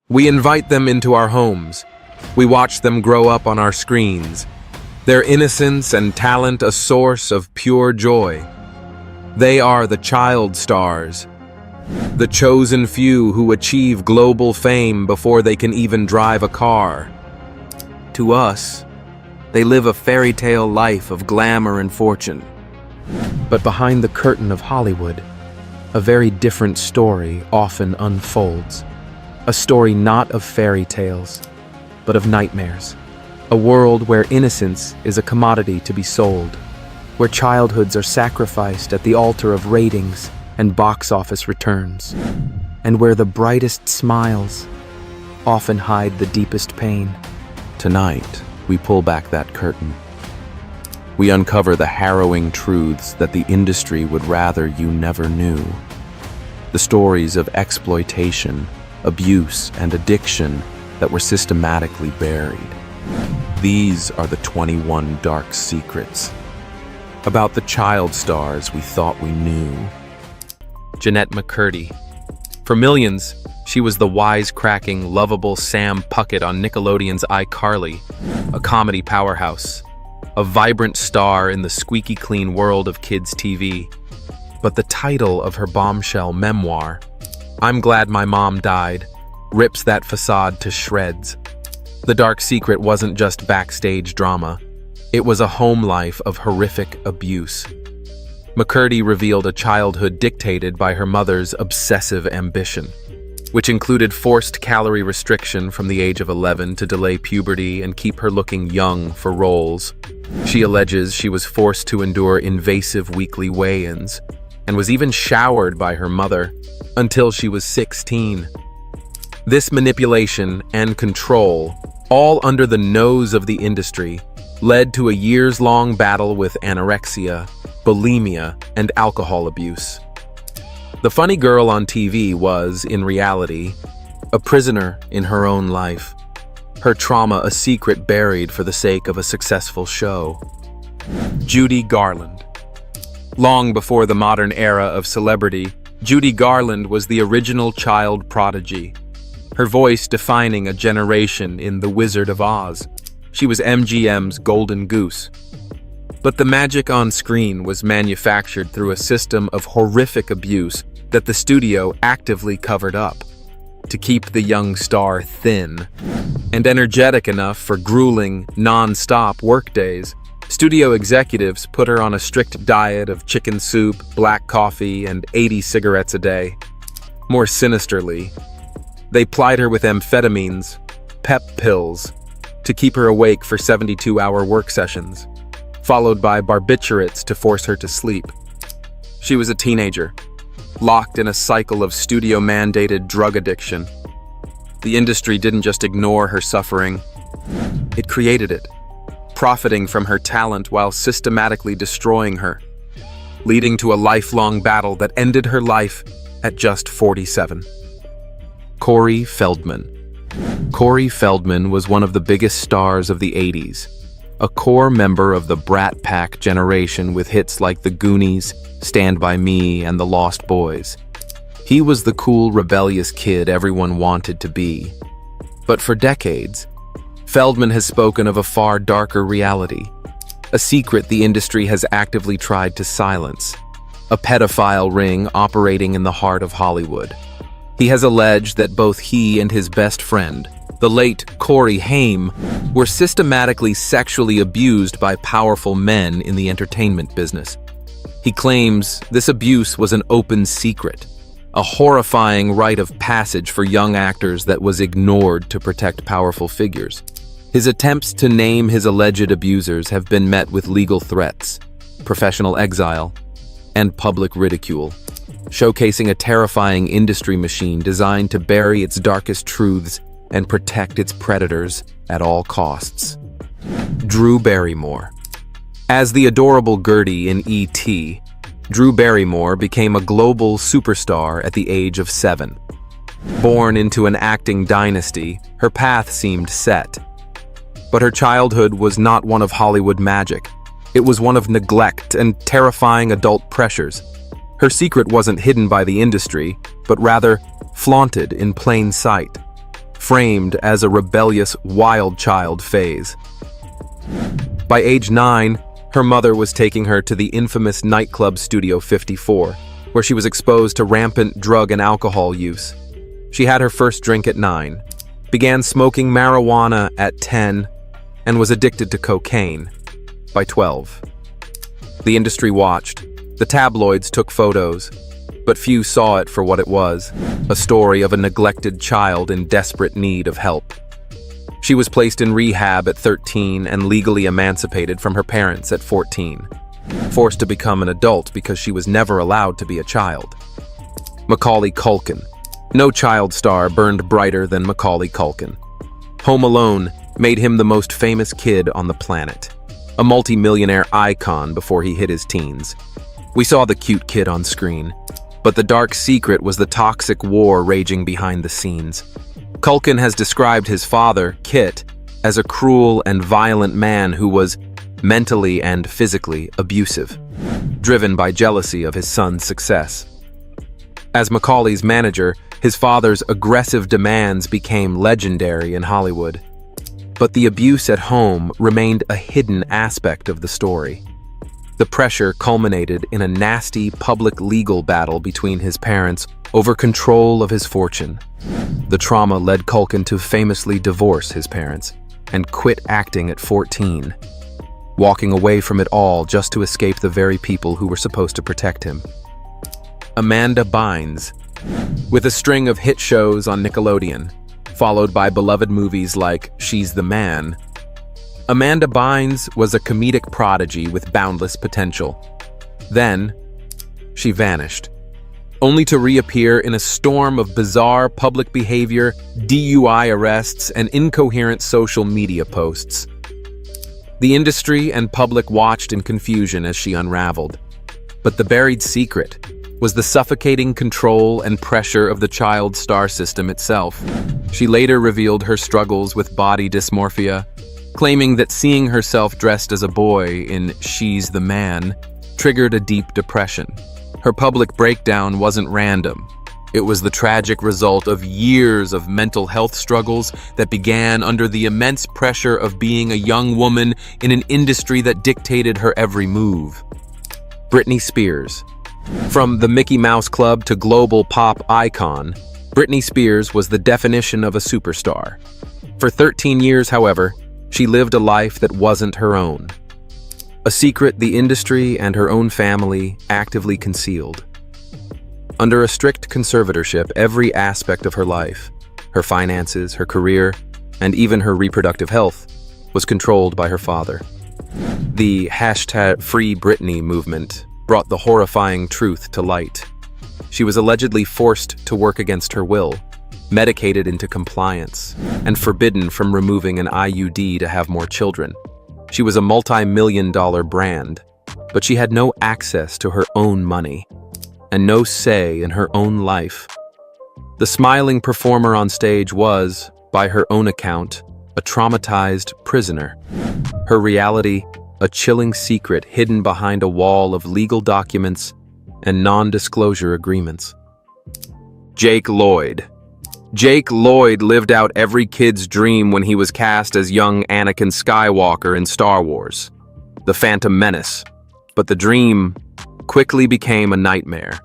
We invite them into our homes. We watch them grow up on our screens. Their innocence and talent a source of pure joy. They are the child stars, the chosen few who achieve global fame before they can even drive a car. To us, they live a fairy tale life of glamour and fortune. But behind the curtain of Hollywood, a very different story often unfolds. A story not of fairy tales, but of nightmares. A world where innocence is a commodity to be sold, where childhoods are sacrificed at the altar of ratings and box office returns, and where the brightest smiles often hide the deepest pain. Tonight, we pull back that curtain. We uncover the harrowing truths that the industry would rather you never knew. The stories of exploitation, abuse, and addiction that were systematically buried. These are the 21 dark secrets about the child stars we thought we knew. Jennette McCurdy. For millions, she was the wisecracking, lovable Sam Puckett on Nickelodeon's iCarly, a comedy powerhouse, a vibrant star in the squeaky clean world of kids' TV. But the title of her bombshell memoir, I'm Glad My Mom Died, rips that facade to shreds. The dark secret wasn't just backstage drama. It was a home life of horrific abuse. McCurdy revealed a childhood dictated by her mother's obsessive ambition, which included forced calorie restriction from the age of 11 to delay puberty and keep her looking young for roles. She alleges she was forced to endure invasive weekly weigh-ins and was even showered by her mother until she was 16. This manipulation and control, all under the nose of the industry, led to a years-long battle with anorexia, bulimia, and alcohol abuse. The funny girl on TV was, in reality, a prisoner in her own life, her trauma a secret buried for the sake of a successful show. Judy Garland. Long before the modern era of celebrity, Judy Garland was the original child prodigy, her voice defining a generation in The Wizard of Oz. She was MGM's golden goose. But the magic on screen was manufactured through a system of horrific abuse that the studio actively covered up to keep the young star thin and energetic enough for grueling, non-stop workdays. Studio executives put her on a strict diet of chicken soup, black coffee, and 80 cigarettes a day. More sinisterly, they plied her with amphetamines, pep pills, to keep her awake for 72-hour work sessions, followed by barbiturates to force her to sleep. She was a teenager, locked in a cycle of studio-mandated drug addiction. The industry didn't just ignore her suffering, it created it, profiting from her talent while systematically destroying her, leading to a lifelong battle that ended her life at just 47. Corey Feldman. Corey Feldman was one of the biggest stars of the 80s, a core member of the Brat Pack generation with hits like The Goonies, Stand By Me, and The Lost Boys. He was the cool, rebellious kid everyone wanted to be. But for decades, Feldman has spoken of a far darker reality, a secret the industry has actively tried to silence, a pedophile ring operating in the heart of Hollywood. He has alleged that both he and his best friend, the late Corey Haim, were systematically sexually abused by powerful men in the entertainment business. He claims this abuse was an open secret, a horrifying rite of passage for young actors that was ignored to protect powerful figures. His attempts to name his alleged abusers have been met with legal threats, professional exile, and public ridicule, showcasing a terrifying industry machine designed to bury its darkest truths and protect its predators at all costs. Drew Barrymore. As the adorable Gertie in E.T., Drew Barrymore became a global superstar at the age of 7. Born into an acting dynasty, her path seemed set. But her childhood was not one of Hollywood magic. It was one of neglect and terrifying adult pressures. Her secret wasn't hidden by the industry, but rather flaunted in plain sight. framed as a rebellious, wild child phase. By age 9, her mother was taking her to the infamous nightclub Studio 54, where she was exposed to rampant drug and alcohol use. She had her first drink at 9, began smoking marijuana at 10, and was addicted to cocaine by 12. The industry watched. The tabloids took photos, but few saw it for what it was, a story of a neglected child in desperate need of help. She was placed in rehab at 13 and legally emancipated from her parents at 14, forced to become an adult because she was never allowed to be a child. Macaulay Culkin. No child star burned brighter than Macaulay Culkin. Home Alone made him the most famous kid on the planet, a multi-millionaire icon before he hit his teens. We saw the cute kid on screen, but the dark secret was the toxic war raging behind the scenes. Culkin has described his father, Kit, as a cruel and violent man who was mentally and physically abusive, driven by jealousy of his son's success. As Macaulay's manager, his father's aggressive demands became legendary in Hollywood. But the abuse at home remained a hidden aspect of the story. The pressure culminated in a nasty public legal battle between his parents over control of his fortune. The trauma led Culkin to famously divorce his parents and quit acting at 14, walking away from it all just to escape the very people who were supposed to protect him. Amanda Bynes. With a string of hit shows on Nickelodeon, followed by beloved movies like She's the Man, Amanda Bynes was a comedic prodigy with boundless potential. Then, she vanished, only to reappear in a storm of bizarre public behavior, DUI arrests, and incoherent social media posts. The industry and public watched in confusion as she unraveled. But the buried secret was the suffocating control and pressure of the child star system itself. She later revealed her struggles with body dysmorphia, claiming that seeing herself dressed as a boy in She's the Man triggered a deep depression. Her public breakdown wasn't random. It was the tragic result of years of mental health struggles that began under the immense pressure of being a young woman in an industry that dictated her every move. Britney Spears. From the Mickey Mouse Club to global pop icon, Britney Spears was the definition of a superstar. For 13 years, however, she lived a life that wasn't her own. A secret the industry and her own family actively concealed. Under a strict conservatorship, every aspect of her life, her finances, her career, and even her reproductive health, was controlled by her father. The #FreeBritney movement brought the horrifying truth to light. She was allegedly forced to work against her will, medicated into compliance, and forbidden from removing an IUD to have more children. She was a multi-million-dollar brand, but she had no access to her own money and no say in her own life. The smiling performer on stage was, by her own account, a traumatized prisoner. Her reality, a chilling secret hidden behind a wall of legal documents and non-disclosure agreements. Jake Lloyd. Jake Lloyd lived out every kid's dream when he was cast as young Anakin Skywalker in Star Wars, The Phantom Menace. But the dream quickly became a nightmare.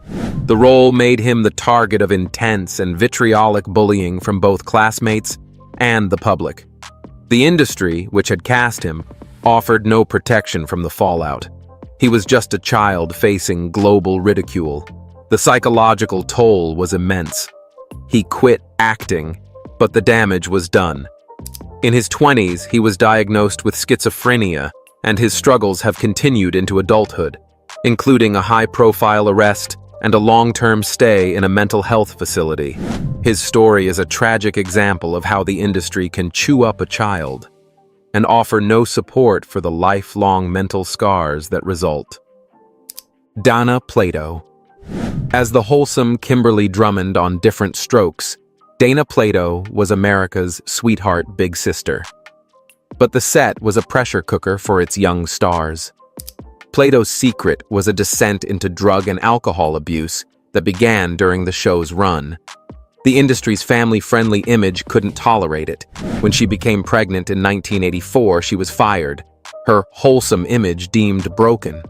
The role made him the target of intense and vitriolic bullying from both classmates and the public. The industry, which had cast him, offered no protection from the fallout. He was just a child facing global ridicule. The psychological toll was immense. He quit acting, but the damage was done. In his 20s, he was diagnosed with schizophrenia, and his struggles have continued into adulthood, including a high-profile arrest and a long-term stay in a mental health facility. His story is a tragic example of how the industry can chew up a child and offer no support for the lifelong mental scars that result. Dana Plato. As the wholesome Kimberly Drummond on Different Strokes, Dana Plato was America's sweetheart big sister. But the set was a pressure cooker for its young stars. Plato's secret was a descent into drug and alcohol abuse that began during the show's run. The industry's family-friendly image couldn't tolerate it. When she became pregnant in 1984, she was fired, her wholesome image deemed broken.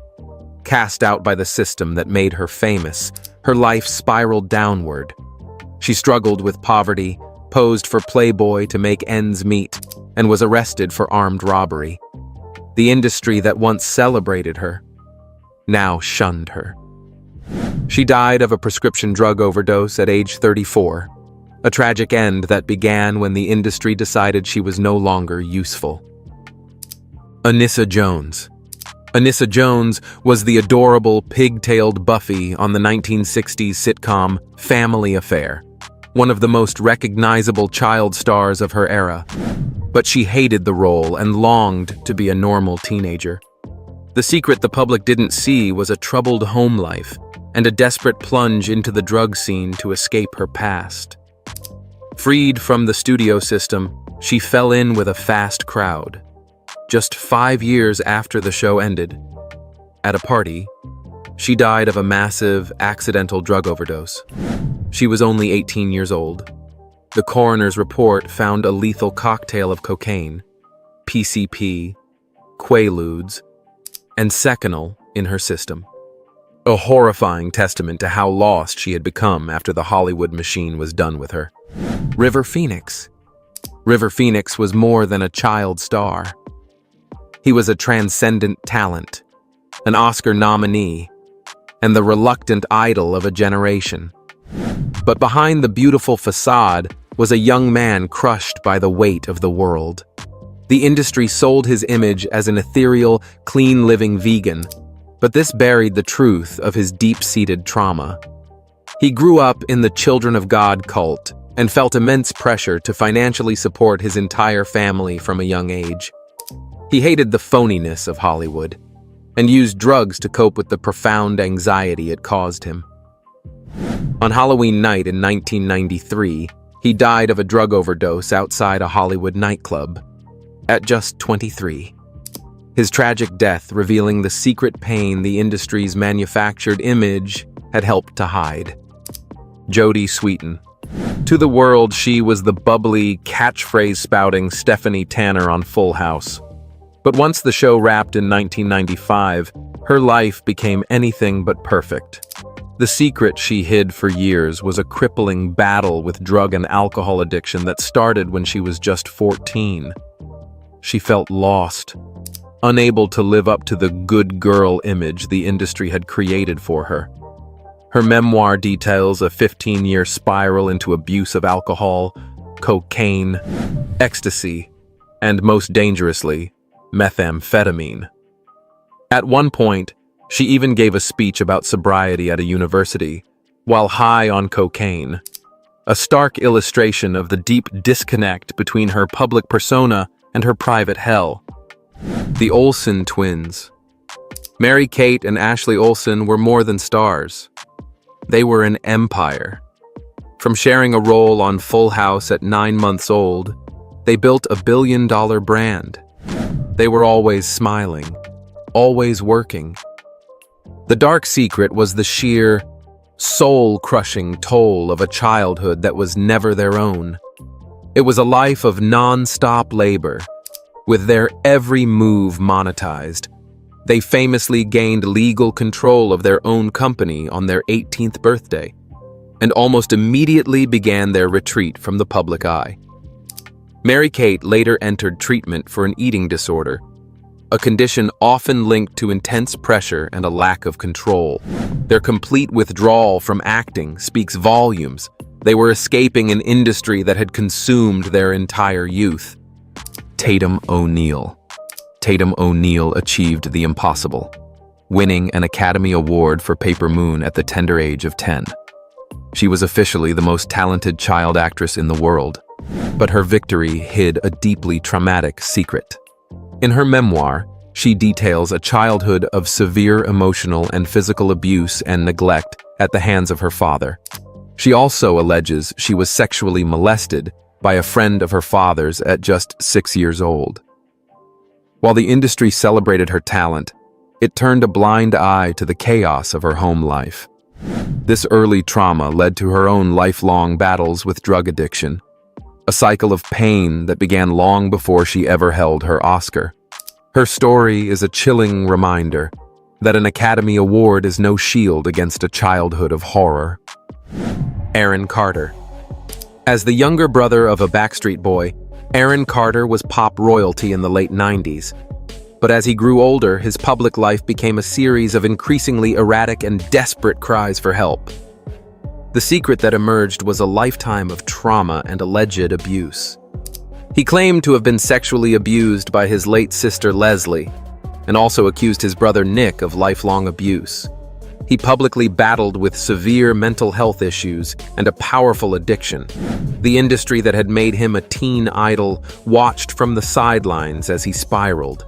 Cast out by the system that made her famous, her life spiraled downward. She struggled with poverty, posed for Playboy to make ends meet, and was arrested for armed robbery. The industry that once celebrated her now shunned her. She died of a prescription drug overdose at age 34, a tragic end that began when the industry decided she was no longer useful. Anissa Jones. Anissa Jones was the adorable, pig-tailed Buffy on the 1960s sitcom Family Affair, one of the most recognizable child stars of her era. But she hated the role and longed to be a normal teenager. The secret the public didn't see was a troubled home life and a desperate plunge into the drug scene to escape her past. Freed from the studio system, she fell in with a fast crowd. Just 5 years after the show ended, at a party, she died of a massive, accidental drug overdose. She was only 18 years old. The coroner's report found a lethal cocktail of cocaine, PCP, Quaaludes, and Seconal in her system. A horrifying testament to how lost she had become after the Hollywood machine was done with her. River Phoenix. River Phoenix was more than a child star. He was a transcendent talent, an Oscar nominee, and the reluctant idol of a generation. But behind the beautiful facade was a young man crushed by the weight of the world. The industry sold his image as an ethereal, clean-living vegan, but this buried the truth of his deep-seated trauma. He grew up in the Children of God cult and felt immense pressure to financially support his entire family from a young age. He hated the phoniness of Hollywood and used drugs to cope with the profound anxiety it caused him. On Halloween night in 1993, he died of a drug overdose outside a Hollywood nightclub, at just 23. His tragic death revealing the secret pain the industry's manufactured image had helped to hide. Jodie Sweetin. To the world, she was the bubbly, catchphrase-spouting Stephanie Tanner on Full House. But once the show wrapped in 1995, her life became anything but perfect. The secret she hid for years was a crippling battle with drug and alcohol addiction that started when she was just 14. She felt lost, unable to live up to the good girl image the industry had created for her. Her memoir details a 15-year spiral into abuse of alcohol, cocaine, ecstasy, and most dangerously, methamphetamine. At one point, she even gave a speech about sobriety at a university, while high on cocaine, a stark illustration of the deep disconnect between her public persona and her private hell. The Olsen twins. Mary-Kate and Ashley Olsen were more than stars. They were an empire. From sharing a role on Full House at 9 months old, they built a billion-dollar brand. They were always smiling, always working. The dark secret was the sheer, soul-crushing toll of a childhood that was never their own. It was a life of non-stop labor, with their every move monetized. They famously gained legal control of their own company on their 18th birthday, and almost immediately began their retreat from the public eye. Mary-Kate later entered treatment for an eating disorder, a condition often linked to intense pressure and a lack of control. Their complete withdrawal from acting speaks volumes. They were escaping an industry that had consumed their entire youth. Tatum O'Neal. Tatum O'Neal achieved the impossible, winning an Academy Award for Paper Moon at the tender age of 10. She was officially the most talented child actress in the world, but her victory hid a deeply traumatic secret. In her memoir, she details a childhood of severe emotional and physical abuse and neglect at the hands of her father. She also alleges she was sexually molested by a friend of her father's at just 6 years old. While the industry celebrated her talent, it turned a blind eye to the chaos of her home life. This early trauma led to her own lifelong battles with drug addiction, a cycle of pain that began long before she ever held her Oscar. Her story is a chilling reminder that an Academy Award is no shield against a childhood of horror. Aaron Carter. As the younger brother of a Backstreet Boy, Aaron Carter was pop royalty in the late 90s. But as he grew older, his public life became a series of increasingly erratic and desperate cries for help. The secret that emerged was a lifetime of trauma and alleged abuse. He claimed to have been sexually abused by his late sister Leslie, and also accused his brother Nick of lifelong abuse. He publicly battled with severe mental health issues and a powerful addiction. The industry that had made him a teen idol watched from the sidelines as he spiraled,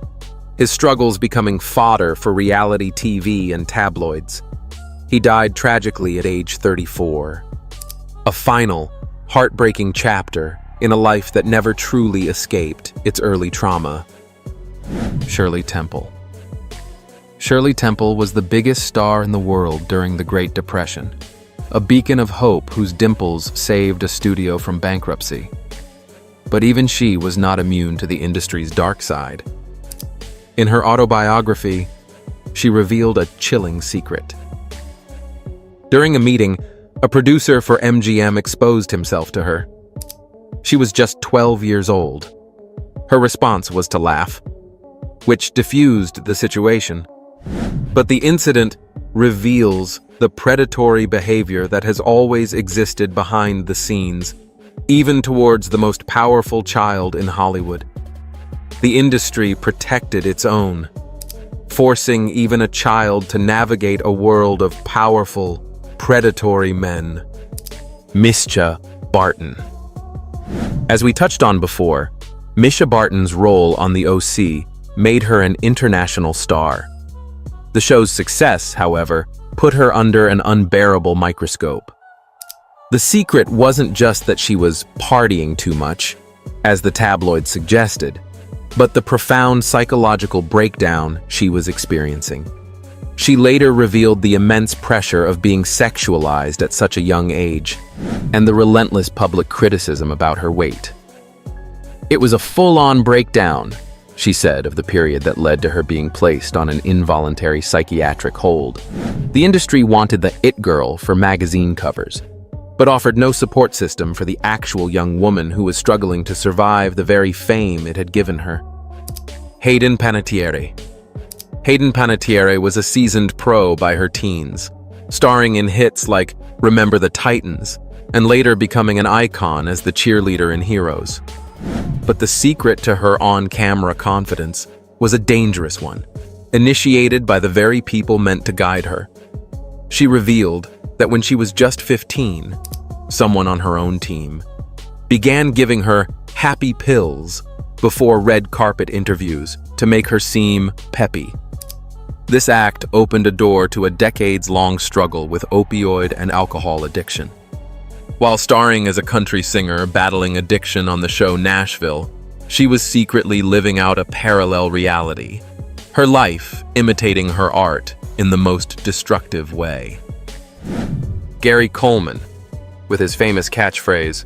his struggles becoming fodder for reality TV and tabloids. He died tragically at age 34. A final, heartbreaking chapter in a life that never truly escaped its early trauma. Shirley Temple. Shirley Temple was the biggest star in the world during the Great Depression, a beacon of hope whose dimples saved a studio from bankruptcy. But even she was not immune to the industry's dark side. In her autobiography, she revealed a chilling secret. During a meeting, a producer for MGM exposed himself to her. She was just 12 years old. Her response was to laugh, which diffused the situation. But the incident reveals the predatory behavior that has always existed behind the scenes, even towards the most powerful child in Hollywood. The industry protected its own, forcing even a child to navigate a world of powerful, predatory men. Mischa Barton. As we touched on before, Mischa Barton's role on The OC made her an international star. The show's success, however, put her under an unbearable microscope. The secret wasn't just that she was partying too much, as the tabloids suggested, but the profound psychological breakdown she was experiencing. She later revealed the immense pressure of being sexualized at such a young age, and the relentless public criticism about her weight. "It was a full-on breakdown," she said of the period that led to her being placed on an involuntary psychiatric hold. The industry wanted the it girl for magazine covers, but offered no support system for the actual young woman who was struggling to survive the very fame it had given her. Hayden Panettiere. Hayden Panettiere was a seasoned pro by her teens, starring in hits like Remember the Titans, and later becoming an icon as the cheerleader in Heroes. But the secret to her on-camera confidence was a dangerous one, initiated by the very people meant to guide her. She revealed that when she was just 15, someone on her own team began giving her happy pills before red carpet interviews to make her seem peppy. This act opened a door to a decades-long struggle with opioid and alcohol addiction. While starring as a country singer battling addiction on the show Nashville, she was secretly living out a parallel reality, her life imitating her art in the most destructive way. Gary Coleman, with his famous catchphrase,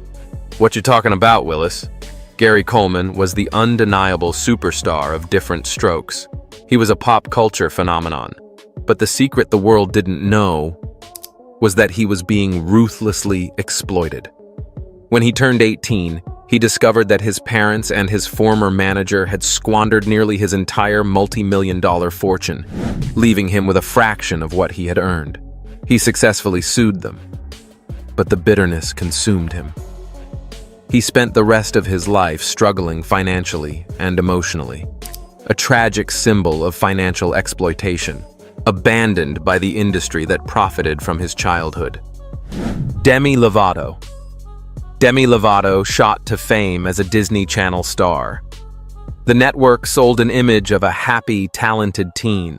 "What you talking about, Willis?" Gary Coleman was the undeniable superstar of Different Strokes. He was a pop culture phenomenon, but the secret the world didn't know was that he was being ruthlessly exploited. When he turned 18, he discovered that his parents and his former manager had squandered nearly his entire multi-million-dollar fortune, leaving him with a fraction of what he had earned. He successfully sued them, but the bitterness consumed him. He spent the rest of his life struggling financially and emotionally, a tragic symbol of financial exploitation, abandoned by the industry that profited from his childhood. Demi Lovato. Demi Lovato shot to fame as a Disney Channel star. The network sold an image of a happy, talented teen.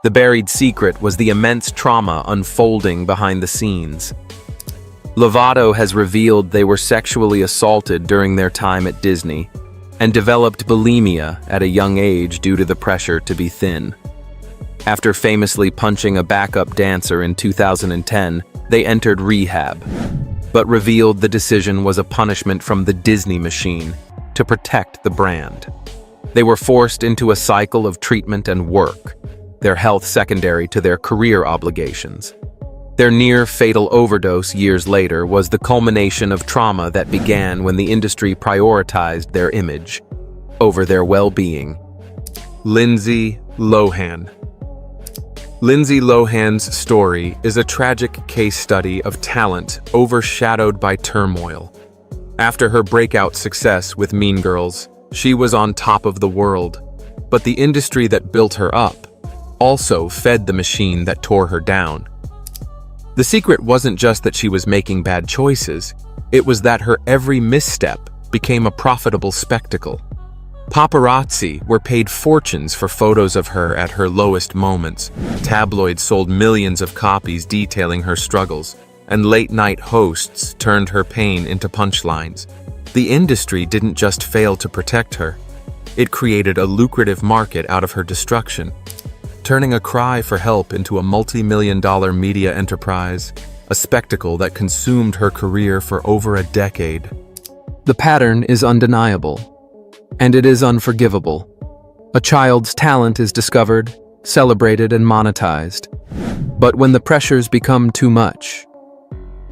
The buried secret was the immense trauma unfolding behind the scenes. Lovato has revealed they were sexually assaulted during their time at Disney and developed bulimia at a young age due to the pressure to be thin. After famously punching a backup dancer in 2010, they entered rehab, but revealed the decision was a punishment from the Disney machine to protect the brand. They were forced into a cycle of treatment and work, their health secondary to their career obligations. Their near-fatal overdose years later was the culmination of trauma that began when the industry prioritized their image over their well-being. Lindsay Lohan. Lindsay Lohan's story is a tragic case study of talent overshadowed by turmoil. After her breakout success with Mean Girls, she was on top of the world, but the industry that built her up also fed the machine that tore her down. The secret wasn't just that she was making bad choices, it was that her every misstep became a profitable spectacle. Paparazzi were paid fortunes for photos of her at her lowest moments. Tabloids sold millions of copies detailing her struggles, and late-night hosts turned her pain into punchlines. The industry didn't just fail to protect her. It created a lucrative market out of her destruction, turning a cry for help into a multi-million-dollar media enterprise, a spectacle that consumed her career for over a decade. The pattern is undeniable. And it is unforgivable. A child's talent is discovered, celebrated, and monetized. But when the pressures become too much,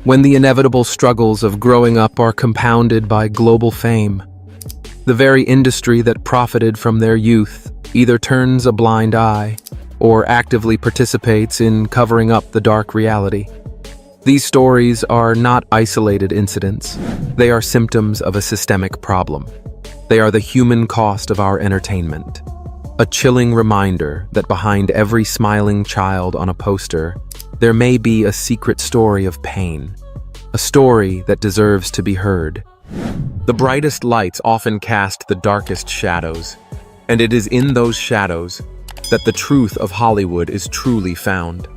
when the inevitable struggles of growing up are compounded by global fame, the very industry that profited from their youth either turns a blind eye or actively participates in covering up the dark reality. These stories are not isolated incidents. They are symptoms of a systemic problem. They are the human cost of our entertainment. A chilling reminder that behind every smiling child on a poster, there may be a secret story of pain, a story that deserves to be heard. The brightest lights often cast the darkest shadows, and it is in those shadows that the truth of Hollywood is truly found.